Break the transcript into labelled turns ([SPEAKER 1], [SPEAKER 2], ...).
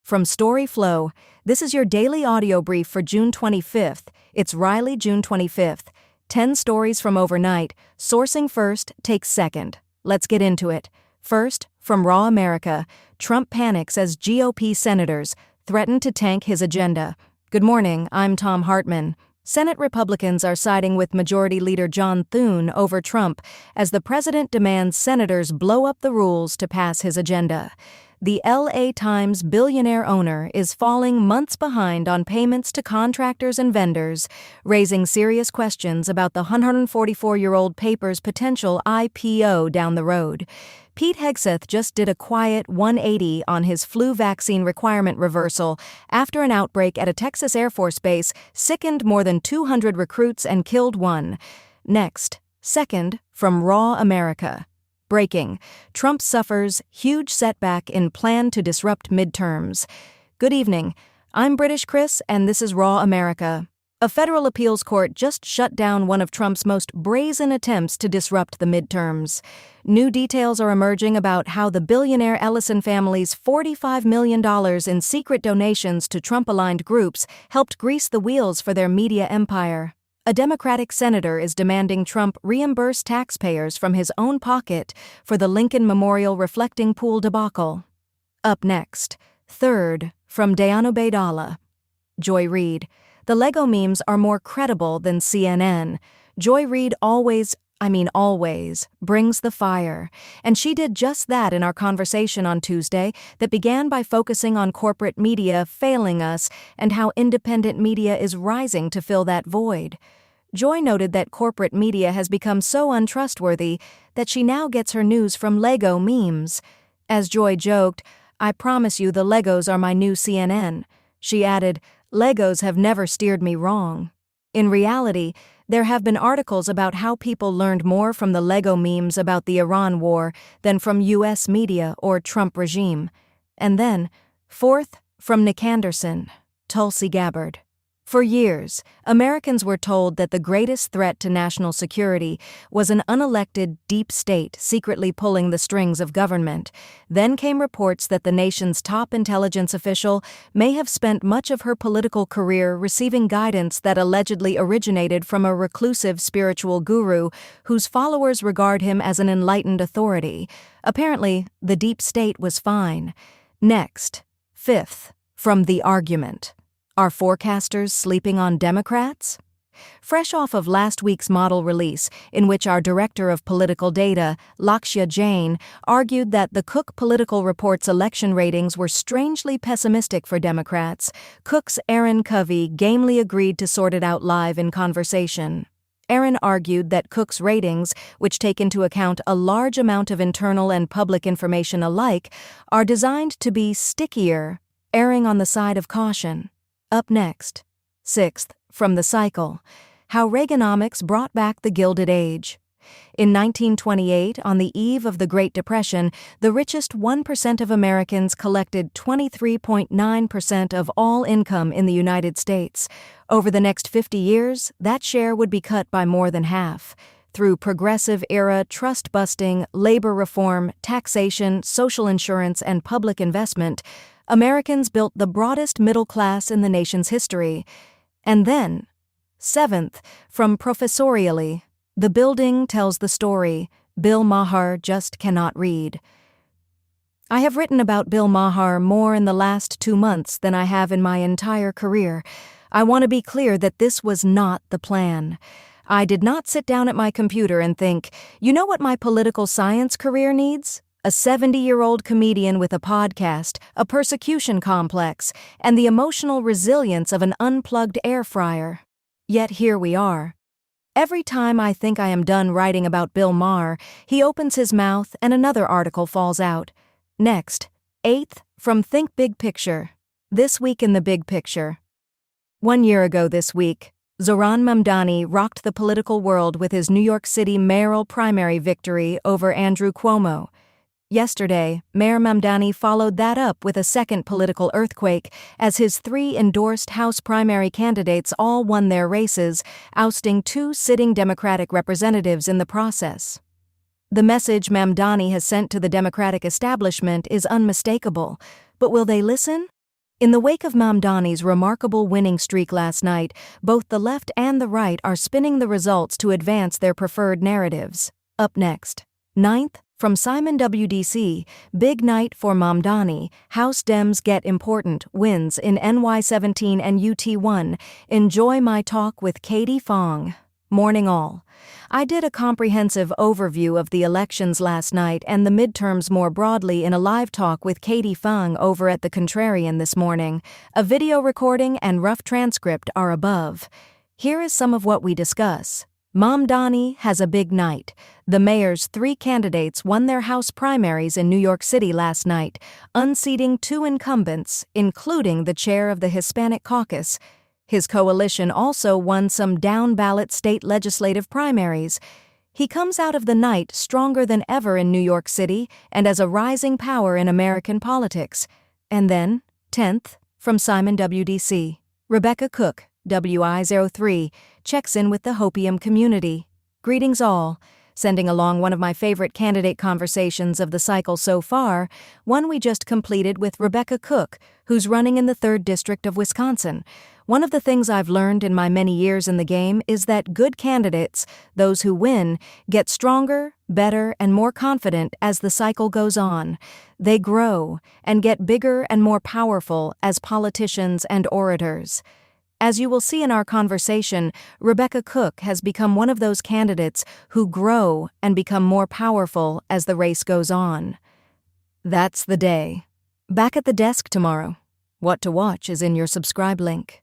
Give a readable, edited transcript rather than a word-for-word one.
[SPEAKER 1] From storyflo, this is your daily audio brief for June 25th. It's Riley, June 25th. 10 stories from overnight. Sourcing first, takes second. Let's get into it. First, from Raw America, Trump panics as GOP Senators threaten to tank his agenda. Good morning, I'm Thom Hartmann. Senate Republicans are siding with Majority Leader John Thune over Trump as the president demands senators blow up the rules to pass his agenda. The LA Times billionaire owner is falling months behind on payments to contractors and vendors, raising serious questions about the 144-year-old paper's potential IPO down the road. Pete Hegseth just did a quiet 180 on his flu vaccine requirement reversal after an outbreak at a Texas Air Force base sickened more than 200 recruits and killed one. Next, second, from Raw America. Breaking. Trump suffers huge setback in plan to disrupt midterms. Good evening. I'm British Chris, and this is Raw America. A federal appeals court just shut down one of Trump's most brazen attempts to disrupt the midterms. New details are emerging about how the billionaire Ellison family's $45 million in secret donations to Trump-aligned groups helped grease the wheels for their media empire. A Democratic senator is demanding Trump reimburse taxpayers from his own pocket for the Lincoln Memorial reflecting pool debacle. Up next, third, from Dayano Baydala. Joy Reid. The Lego memes are more credible than CNN. Joy Reid always brings the fire. And she did just that in our conversation on Tuesday that began by focusing on corporate media failing us and how independent media is rising to fill that void. Joy noted that corporate media has become so untrustworthy that she now gets her news from Lego memes. As Joy joked, "I promise you the Legos are my new CNN." She added, "Legos have never steered me wrong." In reality, there have been articles about how people learned more from the Lego memes about the Iran war than from U.S. media or Trump regime. And then, fourth, from Nick Anderson, Tulsi Gabbard. For years, Americans were told that the greatest threat to national security was an unelected deep state secretly pulling the strings of government. Then came reports that the nation's top intelligence official may have spent much of her political career receiving guidance that allegedly originated from a reclusive spiritual guru whose followers regard him as an enlightened authority. Apparently, the deep state was fine. Next, fifth, from The Argument. Are forecasters sleeping on Democrats? Fresh off of last week's model release, in which our director of political data, Lakshya Jain, argued that the Cook Political Report's election ratings were strangely pessimistic for Democrats, Cook's Aaron Covey gamely agreed to sort it out live in conversation. Aaron argued that Cook's ratings, which take into account a large amount of internal and public information alike, are designed to be stickier, erring on the side of caution. Up next, sixth, from The Cycle, how Reaganomics brought back the Gilded Age. In 1928, on the eve of the Great Depression, the richest 1% of Americans collected 23.9% of all income in the United States. Over the next 50 years, that share would be cut by more than half. Through progressive-era trust-busting, labor reform, taxation, social insurance, and public investment, Americans built the broadest middle class in the nation's history. And then, seventh, from Professorially, The Building Tells the Story, Bill Maher Just Cannot Read. I have written about Bill Maher more in the last 2 months than I have in my entire career. I want to be clear that this was not the plan. I did not sit down at my computer and think, you know what my political science career needs? A 70-year-old comedian with a podcast, a persecution complex, and the emotional resilience of an unplugged air fryer. Yet here we are. Every time I think I am done writing about Bill Maher, he opens his mouth and another article falls out. Next, eighth, from Think Big Picture. This week in the big picture. 1 year ago this week, Zohran Mamdani rocked the political world with his New York City mayoral primary victory over Andrew Cuomo. Yesterday, Mayor Mamdani followed that up with a second political earthquake as his 3 endorsed House primary candidates all won their races, ousting 2 sitting Democratic representatives in the process. The message Mamdani has sent to the Democratic establishment is unmistakable, but will they listen? In the wake of Mamdani's remarkable winning streak last night, both the left and the right are spinning the results to advance their preferred narratives. Up next. Ninth, from Simon WDC, big night for Mamdani, House Dems get important, wins in NY17 and UT1, enjoy my talk with Katie Fong. Morning all. I did a comprehensive overview of the elections last night and the midterms more broadly in a live talk with Katie Fong over at The Contrarian this morning. A video recording and rough transcript are above. Here is some of what we discuss. Mamdani has a big night. The mayor's 3 candidates won their House primaries in New York City last night, unseating 2 incumbents, including the chair of the Hispanic caucus. His coalition also won some down-ballot state legislative primaries. He comes out of the night stronger than ever in New York City and as a rising power in American politics. And then, 10th, from Simon WDC, Rebecca Cook, WI03, checks in with the Hopium community. Greetings all. Sending along one of my favorite candidate conversations of the cycle so far, one we just completed with Rebecca Cook, who's running in the 3rd District of Wisconsin. One of the things I've learned in my many years in the game is that good candidates, those who win, get stronger, better, and more confident as the cycle goes on. They grow and get bigger and more powerful as politicians and orators. As you will see in our conversation, Rebecca Cook has become one of those candidates who grow and become more powerful as the race goes on. That's the day. Back at the desk tomorrow. What to watch is in your subscribe link.